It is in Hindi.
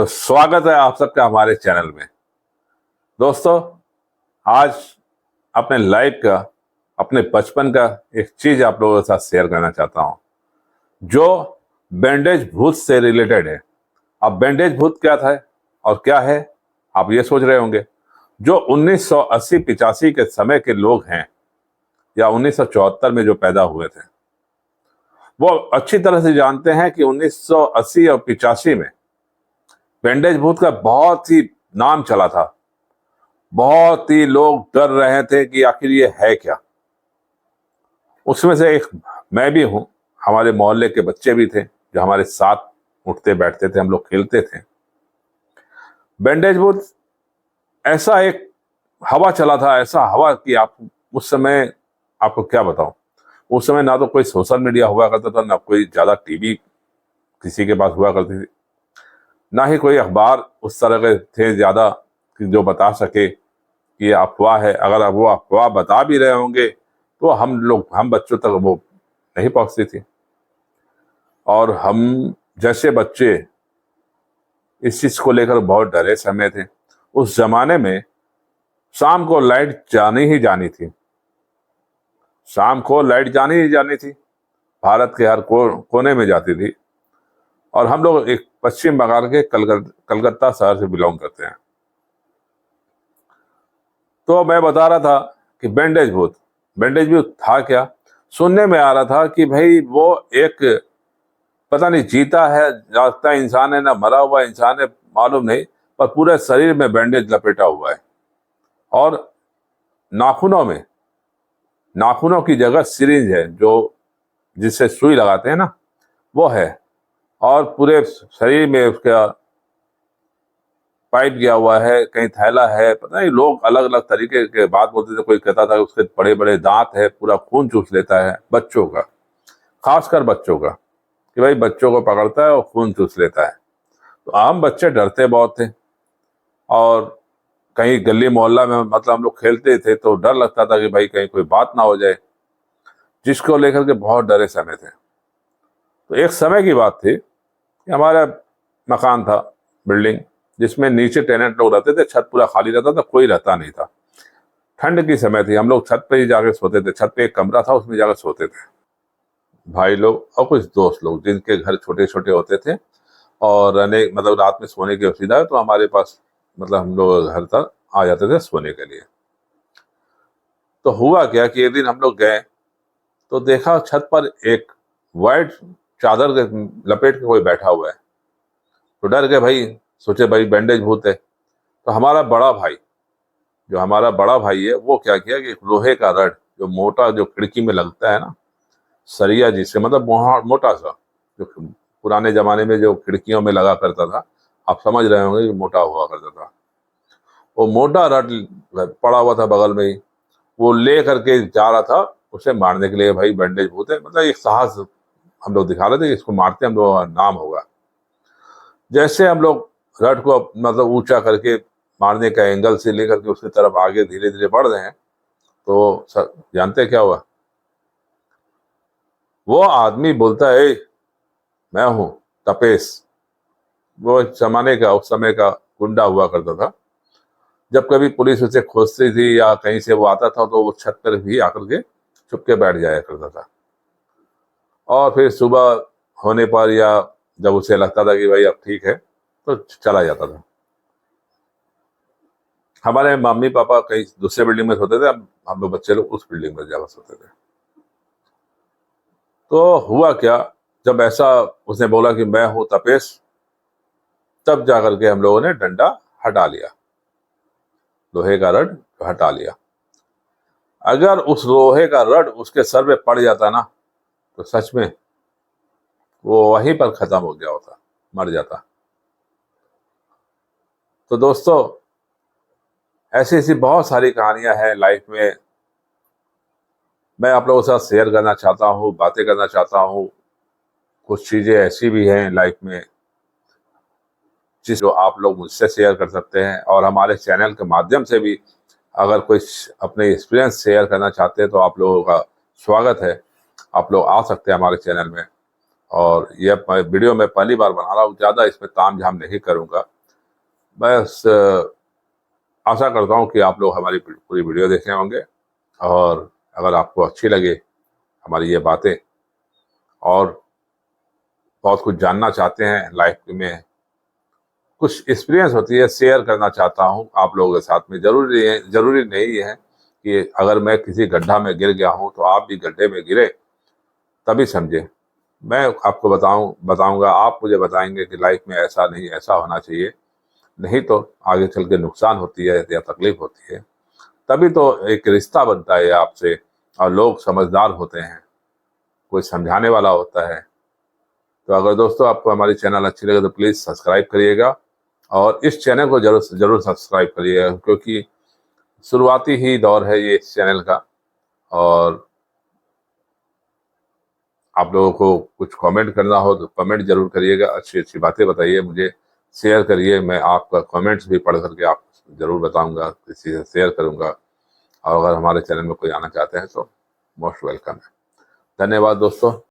तो स्वागत है आप सबका हमारे चैनल में। दोस्तों, आज अपने लाइफ का, अपने बचपन का एक चीज आप लोगों के साथ शेयर करना चाहता हूं, जो बैंडेज भूत से रिलेटेड है। अब बैंडेज भूत क्या था और क्या है, आप ये सोच रहे होंगे। जो 1980-85 के समय के लोग हैं या 1974 में जो पैदा हुए थे, वो अच्छी तरह से जानते हैं कि 1980 और 85 में बैंडेज भूत का बहुत ही नाम चला था। बहुत ही लोग डर रहे थे कि आखिर ये है क्या। उसमें से एक मैं भी हूं, हमारे मोहल्ले के बच्चे भी थे जो हमारे साथ उठते बैठते थे, हम लोग खेलते थे। बैंडेज भूत ऐसा एक हवा चला था, ऐसा हवा कि आप उस समय, आपको क्या बताऊं, उस समय ना तो कोई सोशल मीडिया हुआ करता था, ना कोई ज्यादा टीवी किसी के पास हुआ करती थी, ना ही कोई अखबार उस तरह के थे ज्यादा कि जो बता सके कि ये अफवाह है। अगर वो अफवाह बता भी रहे होंगे तो हम बच्चों तक वो नहीं पहुंचती थी। और हम जैसे बच्चे इस चीज को लेकर बहुत डरे समय थे। उस जमाने में शाम को लाइट जानी ही जानी थी, शाम को लाइट जानी ही जानी थी। भारत के हर कोने में जाती थी। और हम लोग एक पश्चिम बंगाल के कलकत्ता शहर से बिलोंग करते हैं। तो मैं बता रहा था कि बैंडेज भूत था क्या। सुनने में आ रहा था कि भाई वो एक, पता नहीं जीता है, जागता इंसान है, ना मरा हुआ इंसान है, मालूम नहीं, पर पूरे शरीर में बैंडेज लपेटा हुआ है। और नाखूनों की जगह सिरिंज है, जो जिससे सुई लगाते हैं ना, वो है। और पूरे शरीर में उसका पाइप गया हुआ है, कहीं थैला है, पता नहीं। लोग अलग अलग तरीके के बात बोलते थे। कोई कहता था उसके बड़े बड़े दांत है, पूरा खून चूस लेता है बच्चों का, खासकर बच्चों का, कि भाई बच्चों को पकड़ता है और खून चूस लेता है। तो आम बच्चे डरते बहुत थे। और कहीं गली मोहल्ला में, मतलब हम लोग खेलते थे तो डर लगता था कि भाई कहीं कोई बात ना हो जाए, जिसको लेकर के बहुत डरे समय थे। तो एक समय की बात थी कि हमारा मकान था, बिल्डिंग, जिसमें नीचे टेनेंट लोग रहते थे, छत पूरा खाली रहता था, कोई रहता नहीं था। ठंड की समय थी, हम लोग छत पे ही जाके सोते थे। छत पे एक कमरा था, उसमें जाकर सोते थे भाई लोग और कुछ दोस्त लोग, जिनके घर छोटे छोटे होते थे और रहने, मतलब रात में सोने की सुविधा है, तो हमारे पास, मतलब हम लोग घर तक आ जाते थे सोने के लिए। तो हुआ क्या कि एक दिन हम लोग गए तो देखा छत पर एक वाइट चादर के लपेट के कोई बैठा हुआ है। तो डर गए भाई, सोचे भाई बैंडेज भूत है। तो हमारा बड़ा भाई है, वो क्या किया कि लोहे का रड, जो मोटा, जो खिड़की में लगता है ना, सरिया जिससे, मतलब मोटा सा, जो पुराने जमाने में जो खिड़कियों में लगा करता था, आप समझ रहे होंगे कि मोटा हुआ करता था, वो मोटा रड पड़ा हुआ था बगल में ही। वो ले करके जा रहा था उसे मारने के लिए। भाई बैंडेज भूत है, मतलब एक साहस हम लोग दिखा रहे थे कि इसको मारते हम लोग, नाम होगा। जैसे हम लोग रड को मतलब ऊंचा करके मारने का एंगल से लेकर के उसकी तरफ आगे धीरे धीरे बढ़ रहे हैं, तो सर जानते क्या हुआ। वो आदमी बोलता है, मैं हूं तपेश। वो उस समय का गुंडा हुआ करता था। जब कभी पुलिस उसे खोजती थी या कहीं से वो आता था, तो वो छत पर भी आकर के छुप के बैठ जाया करता था। और फिर सुबह होने पर या जब उसे लगता था कि भाई अब ठीक है, तो चला जाता था। हमारे मम्मी पापा कहीं दूसरे बिल्डिंग में सोते थे, हम लोग बच्चे लोग उस बिल्डिंग में जाकर सोते थे। तो हुआ क्या, जब ऐसा उसने बोला कि मैं हूं तपेश, तब जाकर के हम लोगों ने डंडा हटा लिया, लोहे का रड हटा लिया। अगर उस लोहे का रड उसके सर पे पड़ जाता ना, तो सच में वो वहीं पर खत्म हो गया होता, मर जाता। तो दोस्तों, ऐसी ऐसी बहुत सारी कहानियां हैं लाइफ में, मैं आप लोगों के साथ शेयर करना चाहता हूँ, बातें करना चाहता हूँ। कुछ चीजें ऐसी भी हैं लाइफ में जो आप लोग मुझसे शेयर कर सकते हैं, और हमारे चैनल के माध्यम से भी अगर कोई अपने एक्सपीरियंस शेयर करना चाहते हैं तो आप लोगों का स्वागत है। आप लोग आ सकते हैं हमारे चैनल में और यह वीडियो मैं पहली बार बना रहा हूँ, ज़्यादा इसमें तामझाम नहीं करूँगा। बस आशा करता हूँ कि आप लोग हमारी पूरी वीडियो देखे होंगे, और अगर आपको अच्छी लगे हमारी ये बातें और बहुत कुछ जानना चाहते हैं, लाइफ में कुछ एक्सपीरियंस होती है शेयर करना चाहता हूँ आप लोगों के साथ में। जरूरी नहीं है कि अगर मैं किसी गड्ढा में गिर गया हूँ तो आप भी गड्ढे में गिरे तभी समझे। मैं आपको बताऊंगा, आप मुझे बताएंगे कि लाइफ में ऐसा नहीं, ऐसा होना चाहिए, नहीं तो आगे चल के नुकसान होती है या तकलीफ होती है। तभी तो एक रिश्ता बनता है आपसे, और लोग समझदार होते हैं, कोई समझाने वाला होता है। तो अगर दोस्तों आपको हमारी चैनल अच्छी लगे तो प्लीज़ सब्सक्राइब करिएगा, और इस चैनल को जरूर जरूर सब्सक्राइब करिएगा, क्योंकि शुरुआती ही दौर है ये इस चैनल का। और आप लोगों को कुछ कमेंट करना हो तो कमेंट जरूर करिएगा, अच्छी अच्छी बातें बताइए, मुझे शेयर करिए। मैं आपका कमेंट्स भी पढ़ करके आप जरूर बताऊंगा, किसी से शेयर करूंगा। और अगर हमारे चैनल में कोई आना चाहते हैं तो मोस्ट वेलकम है। धन्यवाद दोस्तों।